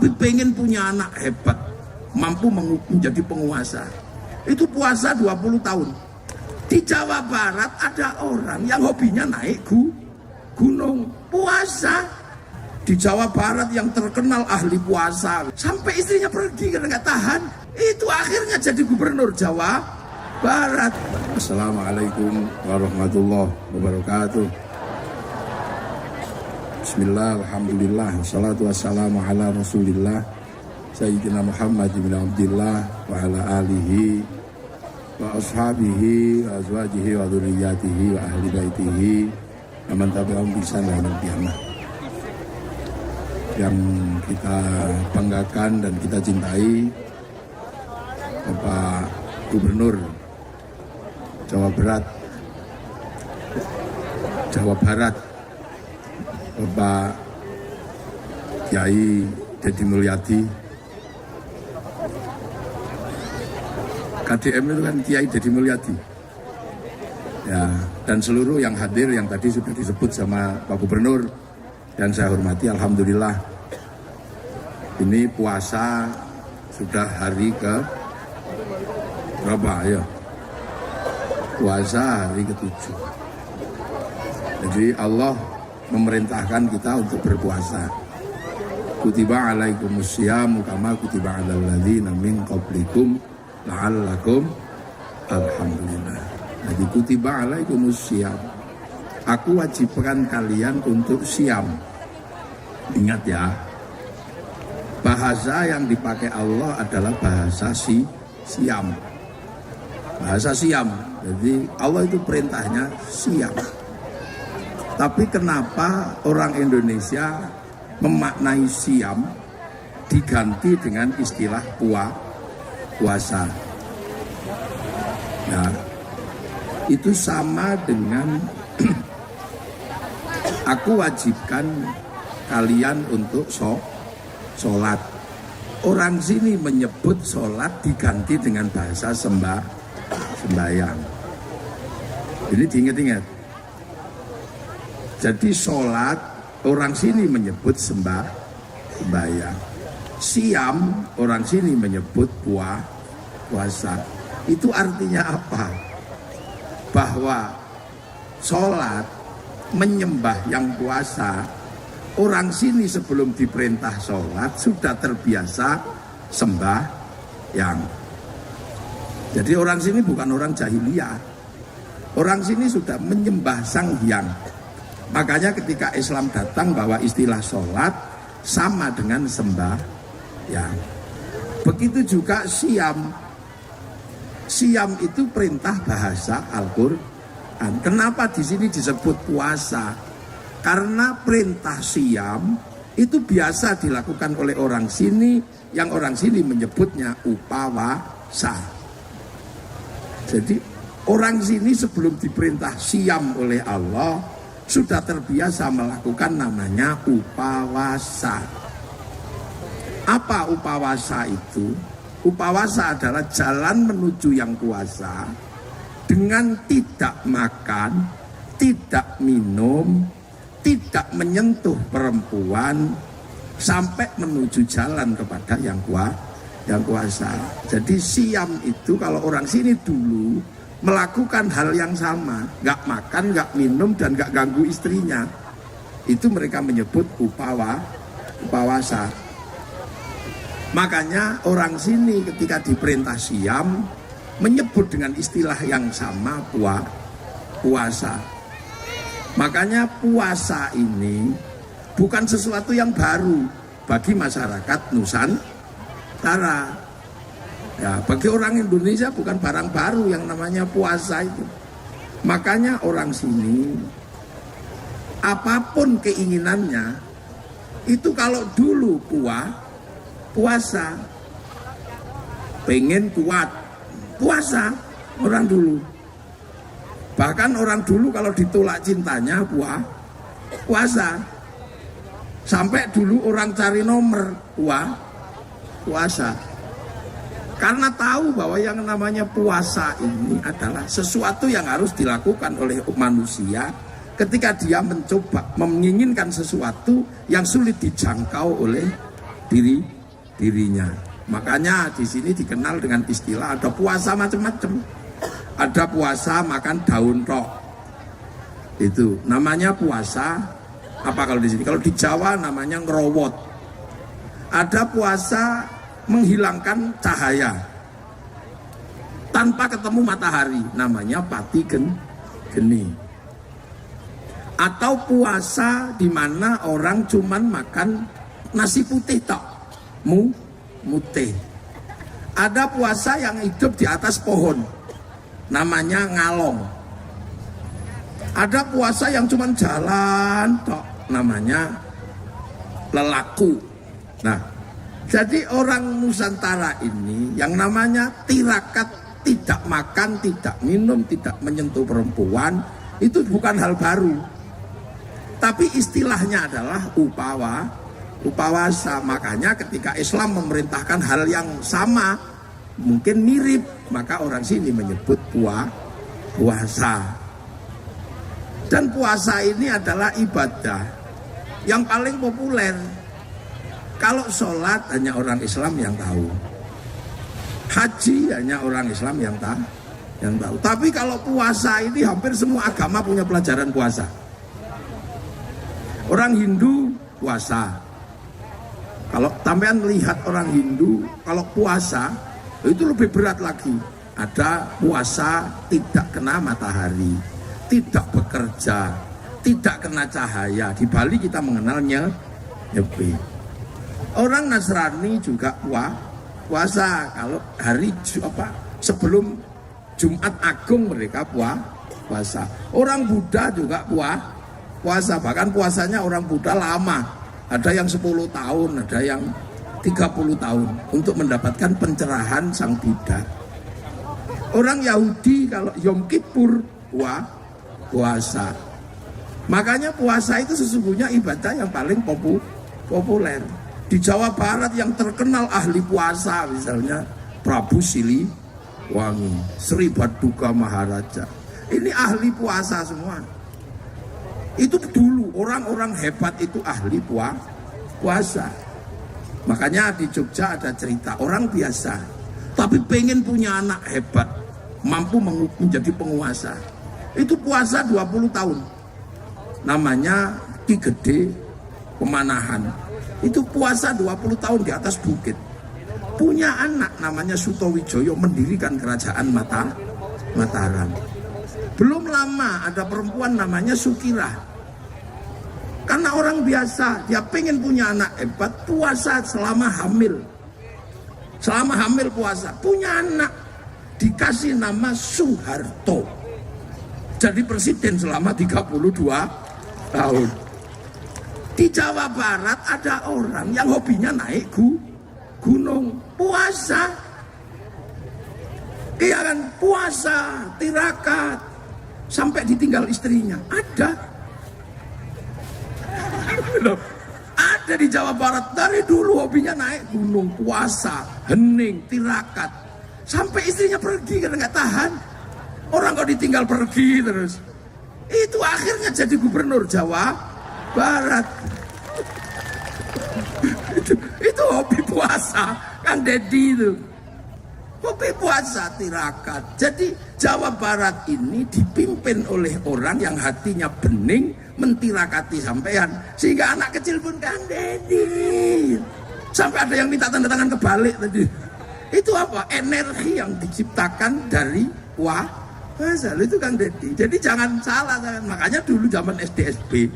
tapi pengen punya anak hebat, mampu menjadi penguasa. Itu puasa 20 tahun. Di Jawa Barat ada orang yang hobinya naik gunung, puasa. Di Jawa Barat yang terkenal ahli puasa, sampai istrinya pergi karena nggak tahan, itu akhirnya jadi gubernur Jawa Barat. Assalamualaikum warahmatullahi wabarakatuh. Bismillah, alhamdulillah, wassalatu wassalamu ala rasulillah Sayyidina Muhammad bin Abdillah wa ala alihi wa ashabihi wa azwajihi wa dhurriyyatihi wa ahli baitihi wa man tabi'ahum bi ihsan ila yaumil qiyamah. Yang kita banggakan dan kita cintai Bapak Gubernur Jawa Barat Bapak Kiai Deddy Mulyadi. KDM itu kan Kiai Deddy Mulyadi ya, dan seluruh yang hadir yang tadi sudah disebut sama Pak Gubernur dan saya hormati. Alhamdulillah ini puasa sudah hari ke berapa ya, puasa hari ke-7. Jadi Allah memerintahkan kita untuk berpuasa. Kutiba alaikumusyamu kama kutiba alal ladzina min qablikum la'allakum alhamdulillah. Jadi kutiba alaikumusyamu, aku wajibkan kalian untuk siam. Ingat ya, bahasa yang dipakai Allah adalah bahasa siam. Bahasa siam. Jadi Allah itu perintahnya siam. Tapi kenapa orang Indonesia memaknai siam diganti dengan istilah puasa? Nah, itu sama dengan aku wajibkan kalian untuk sholat. Orang sini menyebut sholat diganti dengan bahasa sembahyang. Ini diingat-ingat. Jadi sholat orang sini menyebut sembahyang. Siam orang sini menyebut puasa. Itu artinya apa? Bahwa sholat menyembah yang puasa, orang sini sebelum diperintah sholat sudah terbiasa sembahyang. Jadi orang sini bukan orang jahiliyah. Orang sini sudah menyembah Sang Hyang. Makanya ketika Islam datang bahwa istilah sholat sama dengan sembahyang. Begitu juga siam. Siam itu perintah bahasa Al-Quran. Kenapa di sini disebut puasa? Karena perintah siam itu biasa dilakukan oleh orang sini, yang orang sini menyebutnya upawasa. Jadi orang sini sebelum diperintah siam oleh Allah sudah terbiasa melakukan namanya upawasa. Apa upawasa itu? Upawasa adalah jalan menuju yang puasa dengan tidak makan, tidak minum, tidak menyentuh perempuan sampai menuju jalan kepada yang kuasa. Jadi siam itu kalau orang sini dulu melakukan hal yang sama, nggak makan, nggak minum, dan nggak ganggu istrinya. Itu mereka menyebut upawasa. Makanya orang sini ketika diperintah siam menyebut dengan istilah yang sama puasa. Makanya puasa ini bukan sesuatu yang baru bagi masyarakat Nusantara. Ya, bagi orang Indonesia bukan barang baru yang namanya puasa itu. Makanya orang sini apapun keinginannya itu kalau dulu puasa pengen kuat, puasa orang dulu. Bahkan orang dulu kalau ditolak cintanya puasa. Sampai dulu orang cari nomor puasa. Karena tahu bahwa yang namanya puasa ini adalah sesuatu yang harus dilakukan oleh manusia ketika dia mencoba menginginkan sesuatu yang sulit dijangkau oleh diri dirinya. Makanya di sini dikenal dengan istilah ada puasa macam-macam. Ada puasa makan daun tok. Itu namanya puasa apa kalau di sini? Kalau di Jawa namanya ngerowot. Ada puasa menghilangkan cahaya tanpa ketemu matahari, namanya pati geni. Atau puasa di mana orang cuman makan nasi putih tok, mutih. Ada puasa yang hidup di atas pohon, namanya ngalong. Ada puasa yang cuman jalan tok, namanya lelaku. Nah, jadi orang Nusantara ini yang namanya tirakat, tidak makan, tidak minum, tidak menyentuh perempuan, itu bukan hal baru. Tapi istilahnya adalah upawasa. Makanya ketika Islam memerintahkan hal yang sama, mungkin mirip, maka orang sini menyebut puasa. Dan puasa ini adalah ibadah yang paling populer. Kalau sholat hanya orang Islam yang tahu, haji hanya orang Islam yang tahu. Tapi kalau puasa ini hampir semua agama punya pelajaran puasa. Orang Hindu puasa. Kalau sampean melihat orang Hindu kalau puasa itu lebih berat lagi. Ada puasa tidak kena matahari, tidak bekerja, tidak kena cahaya. Di Bali kita mengenalnya nyepi. Orang Nasrani juga puasa. Kalau hari sebelum Jumat Agung mereka puasa. Orang Buddha juga puasa. Bahkan puasanya orang Buddha lama. Ada yang 10 tahun, ada yang 30 tahun untuk mendapatkan pencerahan Sang Buddha. Orang Yahudi kalau Yom Kippur puasa. Makanya puasa itu sesungguhnya ibadah yang paling populer. Di Jawa Barat yang terkenal ahli puasa misalnya Prabu Siliwangi, Sri Baduga Maharaja. Ini ahli puasa semua. Itu dulu orang-orang hebat itu ahli puasa. Makanya di Jogja ada cerita orang biasa tapi pengen punya anak hebat, mampu menjadi penguasa. Itu puasa 20 tahun. Namanya Ki Gede Pemanahan. Itu puasa 20 tahun di atas bukit. Punya anak namanya Sutowijoyo, mendirikan kerajaan Mataram. Belum lama ada perempuan namanya Sukirah. Karena orang biasa, dia pengen punya anak hebat, puasa selama hamil. Selama hamil puasa, punya anak, dikasih nama Soeharto. Jadi presiden selama 32 tahun. Di Jawa Barat ada orang yang hobinya naik gunung, puasa. Iya kan, puasa, tirakat, sampai ditinggal istrinya. Ada di Jawa Barat dari dulu hobinya naik gunung, puasa, hening, tirakat, sampai istrinya pergi karena nggak tahan. Orang kok ditinggal pergi terus. Itu akhirnya jadi gubernur Jawa Barat. itu hobi puasa Kang Dedi itu. Hobi puasa tirakat. Jadi Jawa Barat ini dipimpin oleh orang yang hatinya bening, mentirakati sampean. Sehingga anak kecil pun Kang Dedi. Sampai ada yang minta tanda tangan kebalik tadi. Itu apa? Energi yang diciptakan dari puasa. Itu Kang Dedi. Jadi jangan salah. Makanya dulu zaman SD-SB,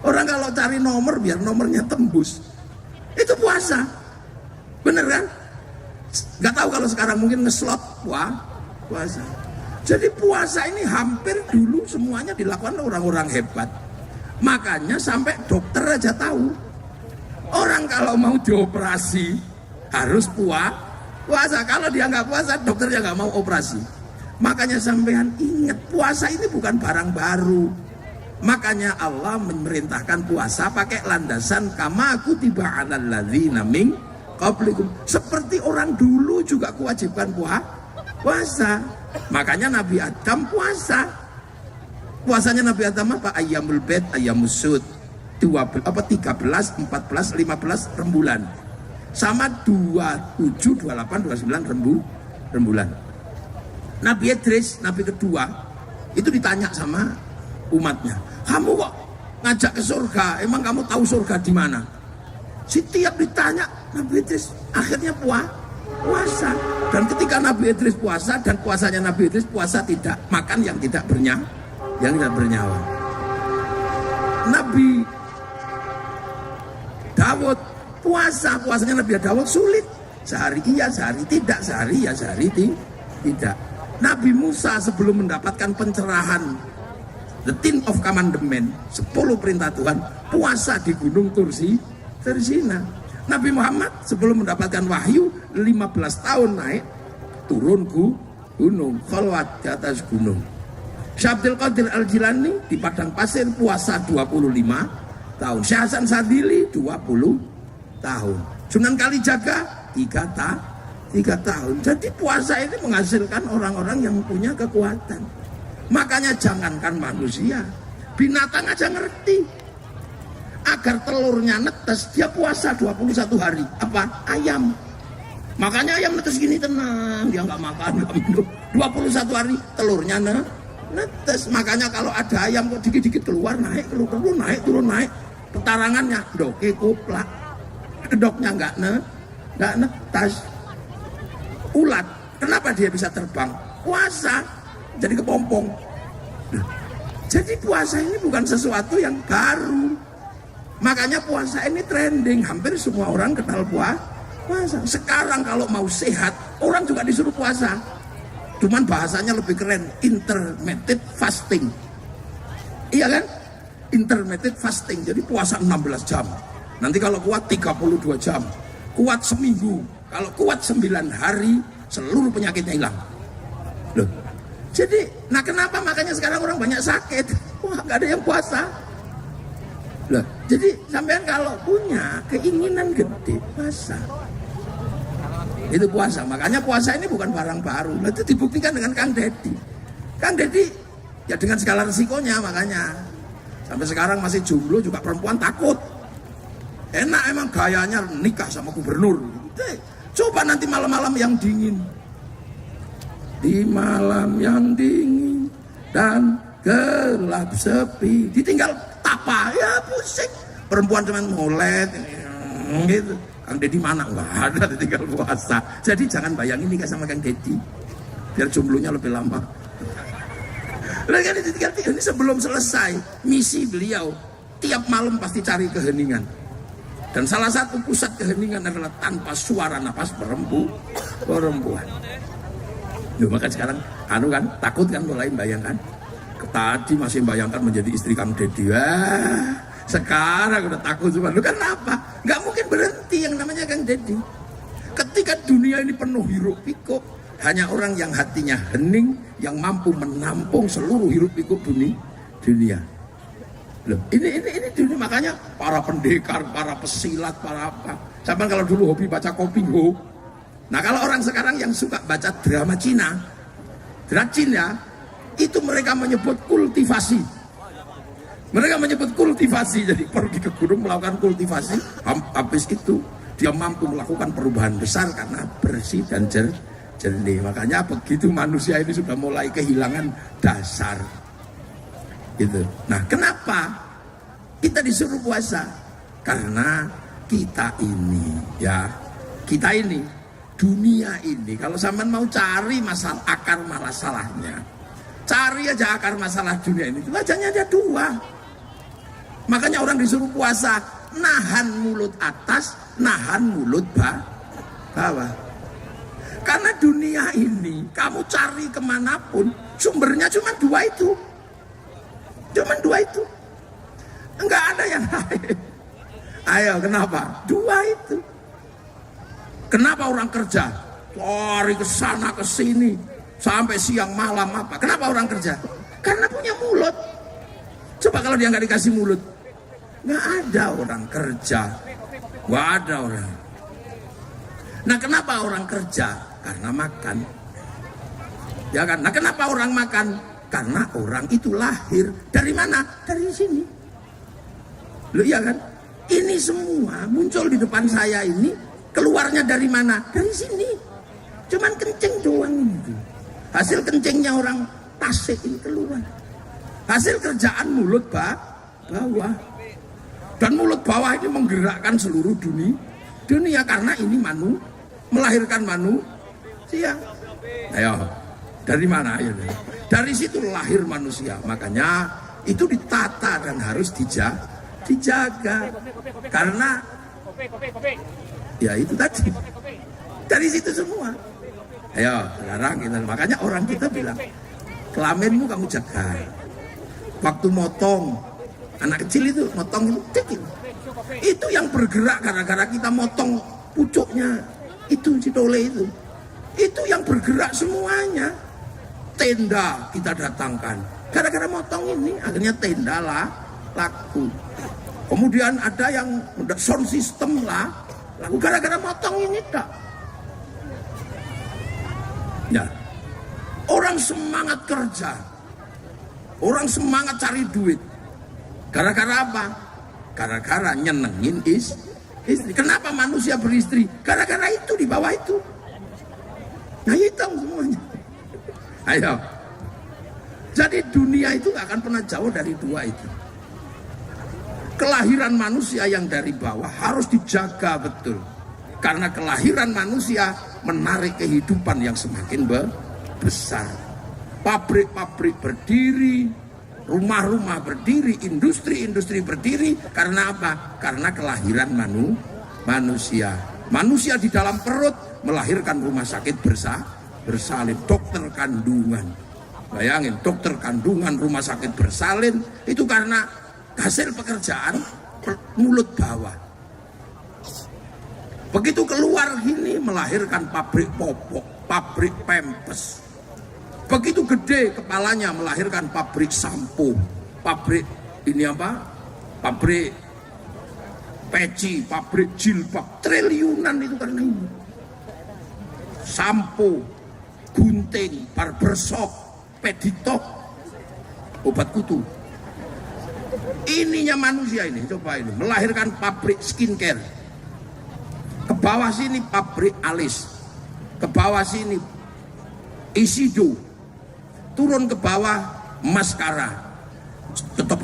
orang kalau cari nomor biar nomornya tembus, itu puasa. Bener kan? Gak tahu kalau sekarang mungkin ngeslot puasa. Jadi puasa ini hampir dulu semuanya dilakukan orang-orang hebat. Makanya sampai dokter aja tahu. Orang kalau mau dioperasi harus puasa. Kalau dia nggak puasa, dokternya nggak mau operasi. Makanya sampean ingat, puasa ini bukan barang baru. Makanya Allah memerintahkan puasa pakai landasan kama kutiba 'alal ladzina min qablikum. Seperti orang dulu juga kewajiban puasa. Makanya Nabi Adam puasa. Puasanya Nabi Adam apa? Ayyamul bait, ayyamus sud. 13, 14, 15 rembulan. sama 27, 28, 29 rembulan. Nabi Idris, nabi kedua, itu ditanya sama umatnya, kamu kok ngajak ke surga, emang kamu tahu surga di mana? Setiap ditanya Nabi Idris akhirnya puasa. Dan ketika Nabi Idris puasa, dan puasanya Nabi Idris puasa tidak makan yang tidak bernyawa. Nabi Dawud puasanya Nabi Dawud sulit, sehari iya sehari tidak, sehari ya sehari tidak. Nabi Musa sebelum mendapatkan pencerahan, the 10 of commandment, 10 perintah Tuhan, puasa di gunung Tursina. Nabi Muhammad sebelum mendapatkan wahyu 15 tahun naik turun gunung, khalwat di atas gunung. Syekh Abdul Qadir Al-Jilani di padang pasir puasa 25 tahun. Syekh Hasan Sadili 20 tahun. Sunan Kalijaga 3 tahun. Jadi puasa ini menghasilkan orang-orang yang punya kekuatan. Makanya jangankan manusia, binatang aja ngerti. Agar telurnya netes, dia puasa 21 hari. Apa? Ayam. Makanya ayam netes gini tenang, dia nggak makan, nggak minum. 21 hari telurnya netes. Makanya kalau ada ayam kok dikit-dikit keluar, naik, turun, naik. Petarangannya doke koplak. Kedoknya nggak netes. Ulat, kenapa dia bisa terbang? Puasa, jadi kepompong. Jadi puasa ini bukan sesuatu yang baru. Makanya puasa ini trending, hampir semua orang kenal puasa. Sekarang kalau mau sehat, orang juga disuruh puasa. Cuman bahasanya lebih keren, intermittent fasting. Iya kan? Intermittent fasting, jadi puasa 16 jam. Nanti kalau kuat 32 jam, kuat seminggu. Kalau kuat 9 hari, seluruh penyakitnya hilang. Loh, jadi, nah kenapa makanya sekarang orang banyak sakit? Wah, gak ada yang puasa. Loh, jadi sampean kalau punya keinginan gede, puasa. Itu puasa. Makanya puasa ini bukan barang baru. Nah, itu dibuktikan dengan Kang Deddy. Kang Deddy ya dengan segala resikonya, makanya sampai sekarang masih jomblo juga perempuan takut. Enak emang gayanya nikah sama gubernur. Coba nanti malam-malam yang dingin. Di malam yang dingin dan gelap sepi, ditinggal tapa, ya pusing. Perempuan cuman molet gitu. Kang Deddy mana? Enggak ada, ditinggal puasa. Jadi jangan bayangin nikah sama Kang Deddy, biar jomblonya lebih lama. Lalu kan ditinggal ini sebelum selesai misi beliau, tiap malam pasti cari keheningan. Dan salah satu pusat keheningan adalah tanpa suara napas perempuan. Loh, maka sekarang kan takut kan, mulai bayangkan. Tadi masih bayangkan menjadi istri Kang Deddy. Wah, sekarang udah takut cuma. Lu kenapa? Gak mungkin berhenti yang namanya Kang Deddy. Ketika dunia ini penuh hiruk pikuk, hanya orang yang hatinya hening yang mampu menampung seluruh hiruk pikuk dunia. Loh, ini dunia, makanya para pendekar, para pesilat, para apa. Sampai kalau dulu hobi baca Kopingho. Nah, kalau orang sekarang yang suka baca drama Cina, itu mereka menyebut kultivasi. Mereka menyebut kultivasi, jadi pergi ke gunung melakukan kultivasi. Habis itu dia mampu melakukan perubahan besar karena bersih dan jernih. Makanya begitu manusia ini sudah mulai kehilangan dasar. Gitu. Nah, kenapa kita disuruh puasa? Karena kita ini, dunia ini, kalau sampean mau cari masalah akar masalahnya, cari aja akar masalah dunia ini. Wajahnya ada dua. Makanya orang disuruh puasa, nahan mulut atas, nahan mulut bawah. Karena dunia ini, kamu cari kemanapun, sumbernya cuma dua itu. Enggak ada yang lain. Ayo, kenapa? Dua itu. Kenapa orang kerja? Lari ke sana ke sini sampai siang malam apa? Kenapa orang kerja? Karena punya mulut. Coba kalau dia nggak dikasih mulut, nggak ada orang kerja, nggak ada orang. Nah, kenapa orang kerja? Karena makan. Ya kan? Nah, kenapa orang makan? Karena orang itu lahir dari mana? Dari sini. Loh, iya kan? Ini semua muncul di depan saya ini Keluarnya dari mana? Dari sini. Cuman kencing doang ini. Hasil kencingnya orang Tasik ini keluar. Hasil kerjaan mulut bawah. Dan mulut bawah ini menggerakkan seluruh dunia karena ini melahirkan manusia. Ayo, dari mana? Ayo. Dari situ lahir manusia. Makanya itu ditata dan harus dijaga. Karena ya itu tadi. Dari situ semua. Ayo, sekarang kita, makanya orang kita bilang, kelaminmu kamu jaga. Waktu motong, anak kecil itu motong itu kecil. Itu yang bergerak gara-gara kita motong pucuknya. Itu si tole itu. Itu yang bergerak semuanya. Tenda kita datangkan. Gara-gara motong ini akhirnya tenda laku. Kemudian ada yang sound system laku gara-gara motong ini tak. Ya, orang semangat kerja, orang semangat cari duit. Gara-gara apa? Gara-gara nyenengin istri. Kenapa manusia beristri? Gara-gara itu di bawah itu. Nah hitam semuanya. Ayo. Jadi dunia itu gak akan pernah jauh dari dua itu. Kelahiran manusia yang dari bawah harus dijaga betul. Karena kelahiran manusia menarik kehidupan yang semakin besar. Pabrik-pabrik berdiri, rumah-rumah berdiri, industri-industri berdiri. Karena apa? Karena kelahiran manusia. Manusia di dalam perut melahirkan rumah sakit bersalin, dokter kandungan. Bayangin, dokter kandungan, rumah sakit bersalin, itu karena hasil pekerjaan mulut bawah. Begitu keluar gini melahirkan pabrik popok, pabrik pempes. Begitu gede kepalanya melahirkan pabrik sampo, pabrik ini apa? Pabrik peci, pabrik jilbab, triliunan itu karena ini. Sampo, gunting, barbershop, peditok, obat kutu. Ininya manusia ini, coba ini melahirkan pabrik skincare. Ke bawah sini pabrik alis, ke bawah sini Isido, turun ke bawah maskara, tetap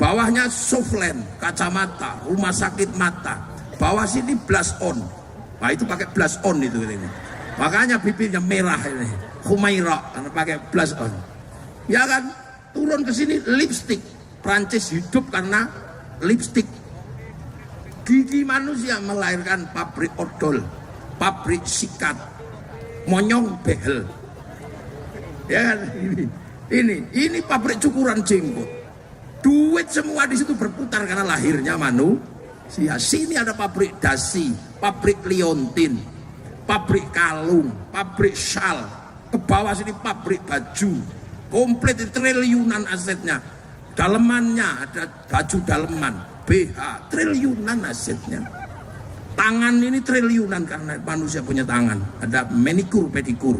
bawahnya Softland, kacamata, rumah sakit mata, bawah sini blush on. Nah itu pakai blush on itu ini. Makanya bibirnya merah ini, Humaira karena pakai blush on. Ya kan, turun ke sini lipstick. Prancis hidup karena lipstick. Gigi manusia melahirkan pabrik odol, pabrik sikat, monyong behel. Ya kan, ini pabrik cukuran jenggot. Duit semua di situ berputar karena lahirnya manusia. Sini ada pabrik dasi, pabrik liontin, pabrik kalung, pabrik syal. Ke bawah sini pabrik baju. Komplit triliunan asetnya. Dalemannya ada baju daleman, BH, triliunan asetnya. Tangan ini triliunan karena manusia punya tangan. Ada manikur, pedikur,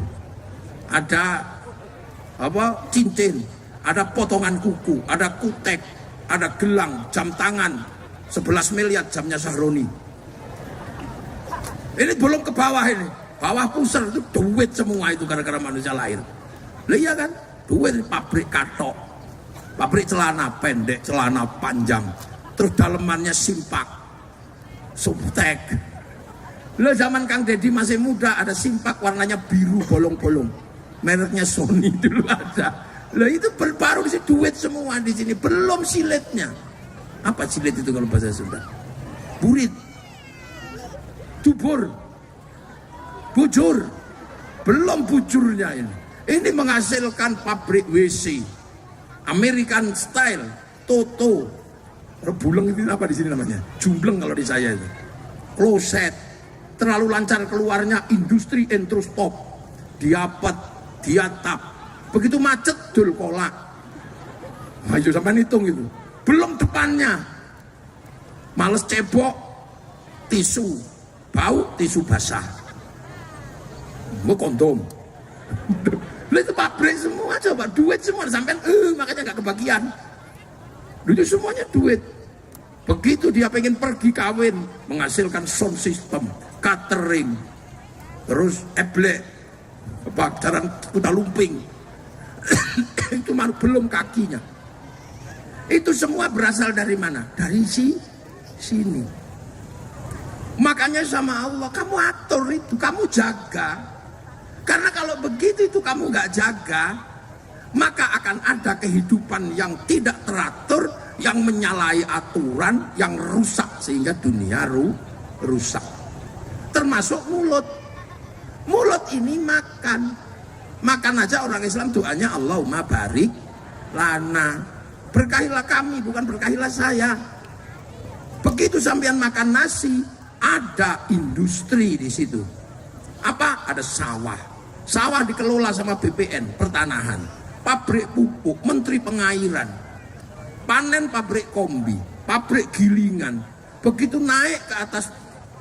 ada apa? Cincin, ada potongan kuku, ada kutek, ada gelang, jam tangan, 11 miliar jamnya Sahroni. Ini belum ke bawah ini. Bawah pusar itu duit semua itu gara-gara manusia lahir. Lah iya kan? Duit pabrik katok, pabrik celana pendek, celana panjang, terus dalemannya simpak, subtek. Lo zaman Kang Deddy masih muda ada simpak warnanya biru bolong-bolong, mereknya Sony dulu ada. Lo itu baru di duit semua di sini, belum silitnya. Apa silit itu kalau bahasa Sunda? Burit, dubur, bujur, belum bujurnya ini. Ini menghasilkan pabrik WC, American style, Toto, rebuleng itu apa di sini namanya? Jumbleng kalau di saya itu. Kloset, terlalu lancar keluarnya industri entrustop, diapet, diatap. Begitu macet dul kolak. Ayo sampai hitung itu. Belum depannya. Males cebok, tisu, bau tisu basah. Mau kondom. Itu pabrik semua, coba duit semua sampai makanya nggak kebagian. Itu semuanya duit. Begitu dia pengen pergi kawin, menghasilkan sound system, catering, terus eblek, jalan kuda lumping. Itu belum kakinya. Itu semua berasal dari mana? Dari sini. Makanya sama Allah, kamu atur itu, kamu jaga. Karena kalau begitu itu kamu nggak jaga, maka akan ada kehidupan yang tidak teratur, yang menyalahi aturan, yang rusak sehingga dunia rusak. Termasuk mulut. Mulut ini makan aja orang Islam doanya Allahumma barik lana, berkahilah kami, bukan berkahilah saya. Begitu sampean makan nasi, ada industri di situ. Apa? Ada sawah. Sawah dikelola sama BPN, pertanahan, pabrik pupuk, menteri pengairan, panen pabrik kombi, pabrik gilingan. Begitu naik ke atas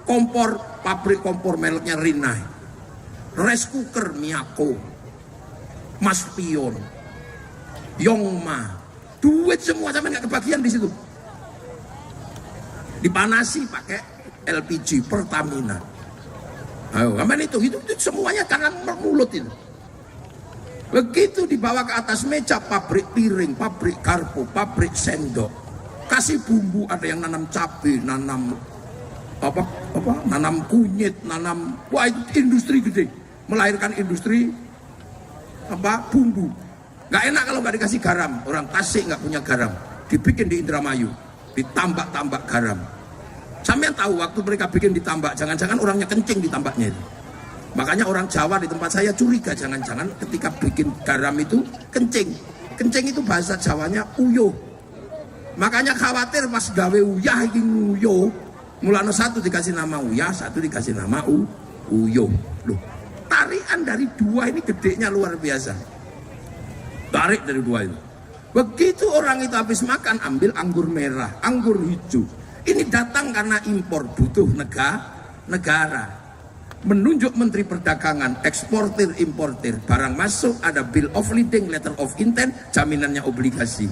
kompor, pabrik kompor mereknya Rinnai, rice cooker Miyako, Maspion, Yongma, duit semua sampai nggak kebagian di situ. Dipanasi pakai LPG Pertamina. Ayo, kapan itu semuanya karena mulut itu. Begitu dibawa ke atas meja, pabrik piring, pabrik garpu, pabrik sendok, kasih bumbu, ada yang nanam cabai, nanam nanam kunyit, nanam, wah itu industri gede, melahirkan industri bumbu. Nggak enak kalau nggak dikasih garam. Orang Tasik nggak punya garam, dibikin di Indramayu, ditambak-tambak garam. Sampean tahu waktu mereka bikin ditambak, jangan-jangan orangnya kencing ditambaknya itu. Makanya orang Jawa di tempat saya curiga, jangan-jangan ketika bikin garam itu kencing. Kencing itu bahasa Jawanya uyuh. Makanya khawatir pas gawe uyah iki uyuh. Mulane satu dikasih nama uyah, satu dikasih nama uyuh. Loh, tarian dari dua ini gedenya luar biasa. Tarik dari dua itu. Begitu orang itu habis makan, ambil anggur merah, anggur hijau. Ini datang karena impor, butuh negara. Menunjuk Menteri Perdagangan, eksportir, importir, barang masuk, ada bill of lading, letter of intent, jaminannya obligasi.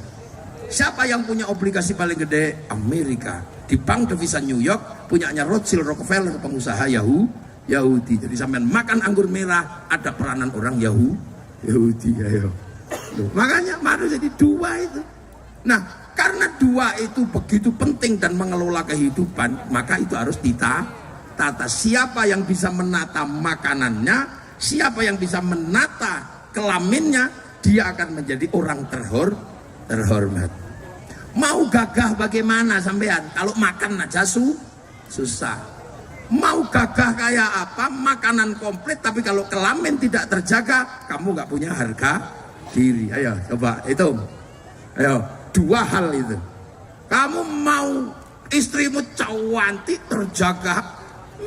Siapa yang punya obligasi paling gede? Amerika. Di bank devisa New York, punyanya Rothschild Rockefeller, pengusaha Yahudi. Jadi sampai makan anggur merah, ada peranan orang Yahudi. Ayo. Loh, makanya manusia jadi dua itu. Nah, karena dua itu begitu penting dan mengelola kehidupan, maka itu harus tata. Siapa yang bisa menata makanannya, siapa yang bisa menata kelaminnya, dia akan menjadi orang terhormat. Mau gagah bagaimana sampean? Kalau makan aja susah. Mau gagah kayak apa? Makanan komplit, tapi kalau kelamin tidak terjaga, kamu nggak punya harga diri. Ayo coba hitung. Ayo, dua hal itu. Kamu mau istrimu cantik terjaga,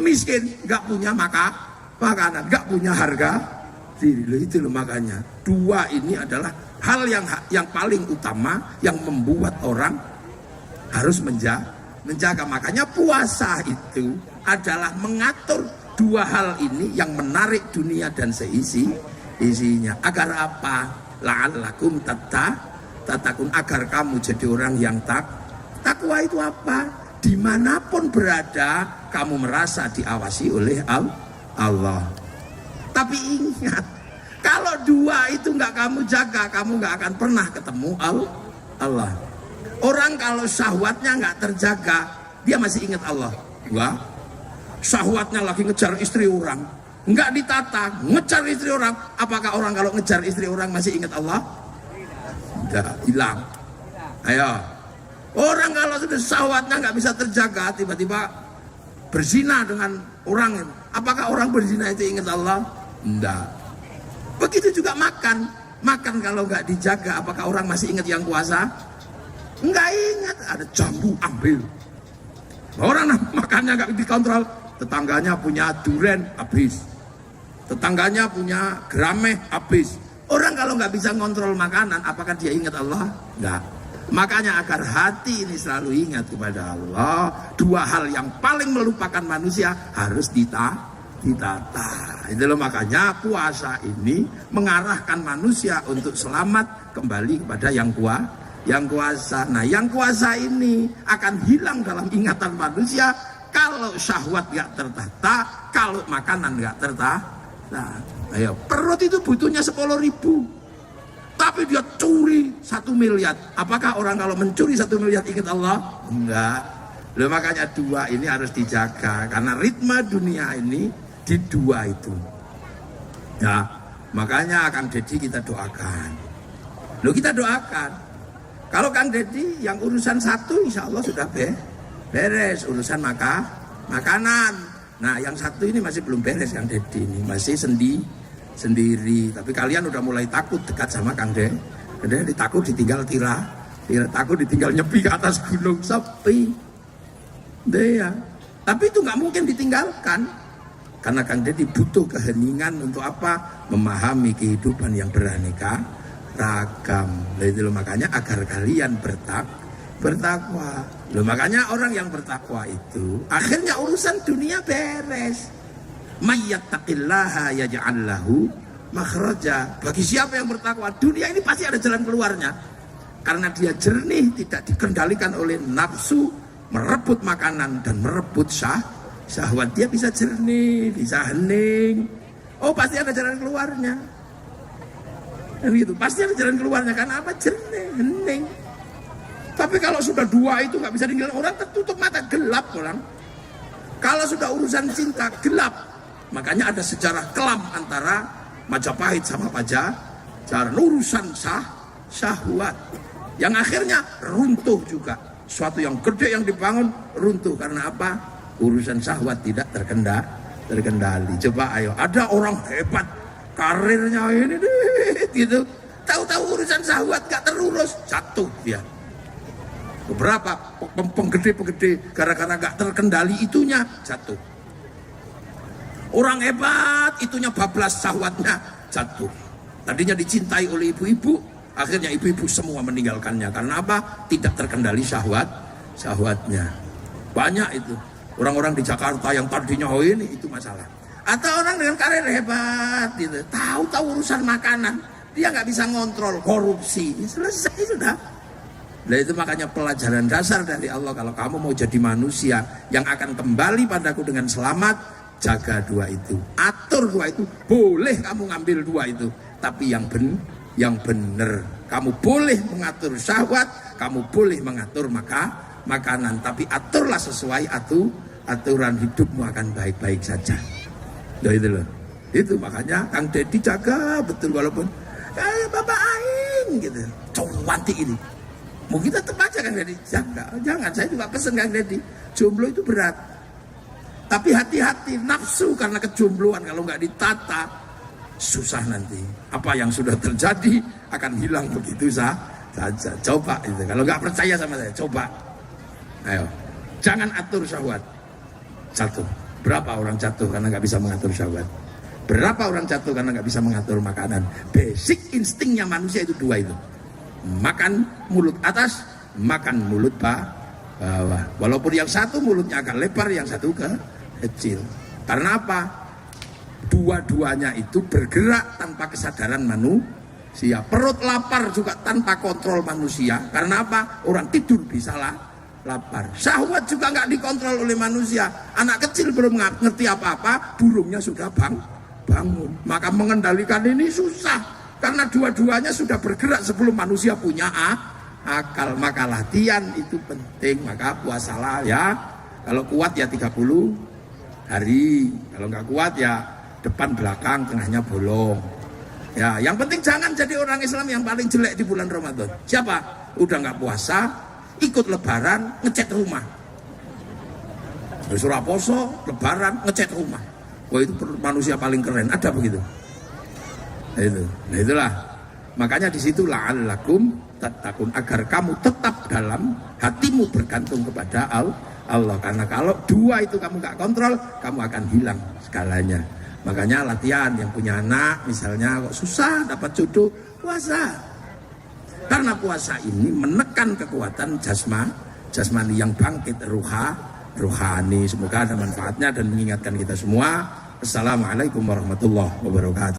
miskin, nggak punya makanan, nggak punya harga diri. Itu loh, makanya dua ini adalah hal yang paling utama yang membuat orang harus menjaga. Makanya puasa itu adalah mengatur dua hal ini yang menarik dunia dan isinya. Agar apa? La'allakum tatakun, agar kamu jadi orang yang takwa. Itu apa? Dimanapun berada, kamu merasa diawasi oleh Allah. Tapi ingat, kalau dua itu nggak kamu jaga, kamu nggak akan pernah ketemu Allah. Orang kalau syahwatnya nggak terjaga, dia masih ingat Allah. Enggak. Syahwatnya lagi ngejar istri orang, nggak ditata, ngejar istri orang. Apakah orang kalau ngejar istri orang masih ingat Allah? Tidak, hilang. Ayo. Orang kalau sudah syahwatnya nggak bisa terjaga, tiba-tiba berzina dengan orang, apakah orang berzina itu ingat Allah? Enggak. Begitu juga makan kalau nggak dijaga, apakah orang masih ingat yang kuasa? Enggak ingat. Ada jambu, ambil. Orang makannya nggak dikontrol, tetangganya punya duren, habis. Tetangganya punya grameh, habis. Orang kalau nggak bisa ngontrol makanan, apakah dia ingat Allah? Enggak. Makanya agar hati ini selalu ingat kepada Allah, dua hal yang paling melupakan manusia harus ditata. Itu loh, makanya puasa ini mengarahkan manusia untuk selamat kembali kepada yang yang kuasa. Nah, yang kuasa ini akan hilang dalam ingatan manusia kalau syahwat gak tertata, kalau makanan gak tertata. Nah, ayo, perut itu butuhnya 10.000, tapi dia curi 1 miliar. Apakah orang kalau mencuri 1 miliar ingat Allah? Enggak. Loh, makanya dua ini harus dijaga, karena ritme dunia ini di dua itu. Ya, makanya Kang Deddy kita doakan. Loh, kita doakan. Kalau Kang Deddy yang urusan satu insya Allah sudah beres, urusan makanan. Nah, yang satu ini masih belum beres Kang Deddy ini, masih sendiri. Tapi kalian udah mulai takut dekat sama Kang Deddy, takut ditinggal takut ditinggal nyepi ke atas gunung sepi. Deh ya. Tapi itu nggak mungkin ditinggalkan, karena Kang Deddy butuh keheningan untuk apa? Memahami kehidupan yang beraneka ragam. Itu loh, makanya agar kalian bertakwa. Loh, makanya orang yang bertakwa itu akhirnya urusan dunia beres. Mayyattaqillaha yaj'al lahu makhraja. Bagi siapa yang bertakwa, dunia ini pasti ada jalan keluarnya. Karena dia jernih, tidak dikendalikan oleh nafsu, merebut makanan dan merebut syahwat. Dia bisa jernih, bisa hening. Oh, pasti ada jalan keluarnya. Dan gitu, pasti ada jalan keluarnya. Karena apa? Jernih, hening. Tapi kalau sudah dua itu nggak bisa ditinggalkan, orang tertutup mata, gelap orang. Kalau sudah urusan cinta, gelap. Makanya ada sejarah kelam antara Majapahit sama Pajajaran, urusan syahwat, yang akhirnya runtuh juga. Suatu yang gede yang dibangun runtuh karena apa? Urusan syahwat tidak terkendali. Coba ayo, ada orang hebat karirnya ini gitu, tahu-tahu urusan syahwat gak terurus, jatuh dia. Beberapa penggede gara-gara gak terkendali itunya jatuh. Orang hebat itunya bablas, syahwatnya jatuh. Tadinya dicintai oleh ibu-ibu, akhirnya ibu-ibu semua meninggalkannya. Karena apa? Tidak terkendali syahwatnya. Banyak itu orang-orang di Jakarta yang tadinya ini itu masalah. Atau orang dengan karir hebat gitu, tahu-tahu urusan makanan dia nggak bisa ngontrol, korupsi, selesai sudah. Nah, itu makanya pelajaran dasar dari Allah, kalau kamu mau jadi manusia yang akan kembali padaku dengan selamat, jaga dua itu, atur dua itu. Boleh kamu ngambil dua itu, tapi yang benar. Kamu boleh mengatur syahwat, kamu boleh mengatur makanan, tapi aturlah sesuai aturan hidupmu, akan baik-baik saja. Nah, itu loh. Itu makanya Kang Deddy jaga betul, walaupun Bapak Aing gitu, cuanti ini. Mungkin tetap aja Kang Deddy jaga. Jangan, saya juga pesen Kang Deddy, jomblo itu berat. Tapi hati-hati, nafsu karena kejombloan kalau nggak ditata, susah nanti. Apa yang sudah terjadi akan hilang begitu saja. Coba itu. Kalau nggak percaya sama saya, coba. Ayo, jangan atur syahwat. Satu. Berapa orang jatuh karena nggak bisa mengatur syahwat? Berapa orang jatuh karena nggak bisa mengatur makanan? Basic instingnya manusia itu dua itu. Makan mulut atas, makan mulut bawah. Walaupun yang satu mulutnya agak lebar, yang satu kecil. Karena apa? Dua-duanya itu bergerak tanpa kesadaran manusia. Perut lapar juga tanpa kontrol manusia. Karena apa? Orang tidur bisa lapar. Syahwat juga nggak dikontrol oleh manusia. Anak kecil belum ngerti apa-apa, burungnya sudah bangun. Maka mengendalikan ini susah, karena dua-duanya sudah bergerak sebelum manusia punya akal. Maka latihan itu penting. Maka puasalah ya. Kalau kuat ya 30 hari. Kalau nggak kuat ya depan belakang, tengahnya bolong. Ya, yang penting jangan jadi orang Islam yang paling jelek di bulan Ramadan. Siapa? Udah nggak puasa, ikut lebaran, ngecat rumah. Surah poso, lebaran, ngecat rumah. Wah, itu manusia paling keren. Ada begitu? Nah, itu. Nah, itulah. Makanya di situ la'allakum tattaqun, agar kamu tetap dalam hatimu bergantung kepada Allah. Karena kalau dua itu kamu nggak kontrol, kamu akan hilang segalanya. Makanya latihan, yang punya anak misalnya kok susah dapat jodoh, puasa. Karena puasa ini menekan kekuatan jasmani yang bangkit rohani. Semoga ada manfaatnya dan mengingatkan kita semua. Assalamualaikum warahmatullahi wabarakatuh.